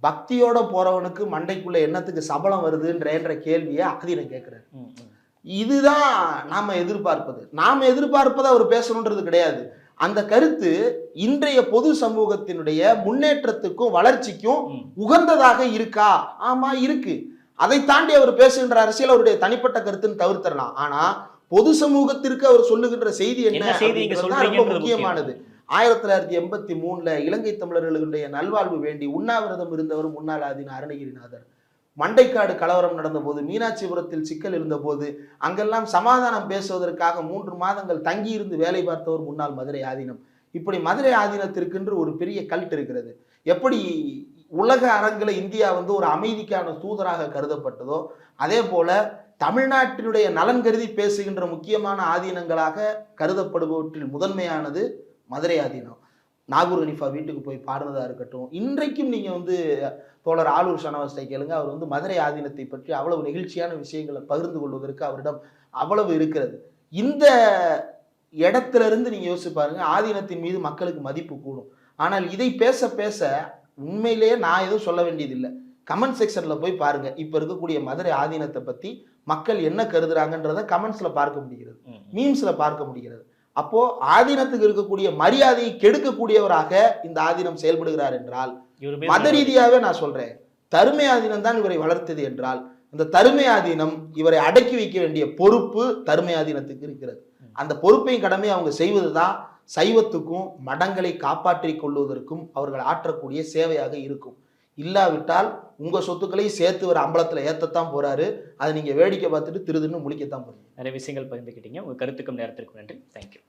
பக்தியோட போறவனுக்கு மண்டைக்குள்ள என்னத்துக்கு சபலம் வருதுன்ற கேள்வியை ஆதீனம் கேட்கிறார். இதுதான் நாம எதிர்பார்ப்பதை அவர் பேசணுன்றது கிடையாது. அந்த கருத்து இன்றைய பொது சமூகத்தினுடைய முன்னேற்றத்துக்கும் வளர்ச்சிக்கும் உகந்ததாக இருக்கா? ஆமா இருக்கு. அதை தாண்டி அவர் பேசுகின்ற அரசியல் அவருடைய தனிப்பட்ட கருத்துன்னு தவிர்த்தரலாம். ஆனா பொது சமூகத்திற்கு அவர் சொல்லுகின்ற செய்தி என்ன ரொம்ப முக்கியமானது. 1983 இலங்கை தமிழர்களுடைய நல்வாழ்வு வேண்டி உண்ணாவிரதம் இருந்தவர் முன்னாள் ஆதீன அருணகிரிநாதர். மண்டைக்காடு கலவரம் நடந்த போது, மீனாட்சிபுரத்தில் சிக்கல் இருந்த போது, அங்கெல்லாம் சமாதானம் பேசுவதற்காக 3 மாதங்கள் தங்கியிருந்து வேலை பார்த்தவர் முன்னாள் மதுரை ஆதீனம். இப்படி மதுரை ஆதீனத்திற்கென்று ஒரு பெரிய கல்ட் இருக்கிறது. எப்படி உலக அரங்கில இந்தியா ஒரு அமைதிக்கான தூதராக கருதப்பட்டதோ, அதே போல தமிழ்நாட்டினுடைய நலன் கருதி பேசுகின்ற முக்கியமான ஆதீனங்களாக கருதப்படுபவற்றில் முதன்மையானது மதுரை ஆதீனம். நாகூர் ஹனீஃபா வீட்டுக்கு போய் பாடுறதா இருக்கட்டும், இன்றைக்கும் நீங்க தோழர் ஆலூர் ஷனவாஸை கேளுங்க, அவர் மதுரை ஆதீனத்தை பற்றி அவ்வளவு நெகிழ்ச்சியான விஷயங்களை பகிர்ந்து கொள்வதற்கு அவரிடம் அவ்வளவு இருக்கிறது. இந்த இடத்துல இருந்து நீங்க யோசிச்சு பாருங்க, ஆதீனத்தின் மீது மக்களுக்கு மதிப்பு கூடும். ஆனால் இதை பேச பேச உண்மையிலேயே நான் எதுவும் சொல்ல வேண்டியதில்லை. கமெண்ட் செக்ஷன்ல போய் பாருங்க, இப்ப இருக்கக்கூடிய மதுரை ஆதீனத்தை பத்தி மக்கள் என்ன கருதுறாங்கன்றத கமெண்ட்ஸ்ல பார்க்க முடிகிறது, மீம்ஸ்ல பார்க்க முடிகிறது. அப்போ ஆதீனத்துக்கு இருக்கக்கூடிய மரியாதையை கெடுக்கக்கூடியவராக இந்த ஆதீனம் செயல்படுகிறார் என்றால், மத ரீதியாவே நான் சொல்றேன், தருமை ஆதீனம் தான் இவரை வளர்த்தது என்றால், அந்த தருமை ஆதீனம் இவரை அடக்கி வைக்க வேண்டிய பொறுப்பு தருமை ஆதீனத்துக்கு இருக்கிறது. அந்த பொறுப்பையும் கடமை அவங்க செய்வதுதான் சைவத்துக்கும் மடங்களை காப்பாற்றிக் கொள்வதற்கும் அவர்கள் ஆற்றக்கூடிய சேவையாக இருக்கும். இல்லாவிட்டால் உங்க சொத்துக்களையும் சேர்த்து ஒரு அம்பலத்துல ஏத்தத்தான் போறாரு. அதை நீங்க வேடிக்கை பார்த்துட்டு திருதுன்னு முழிக்கத்தான் போறீங்க. நிறைய விஷயங்கள் பகிர்ந்துக்கிட்டீங்க. உங்க கருத்துக்கும் நேரத்திற்கும் நன்றி. தேங்க்யூ.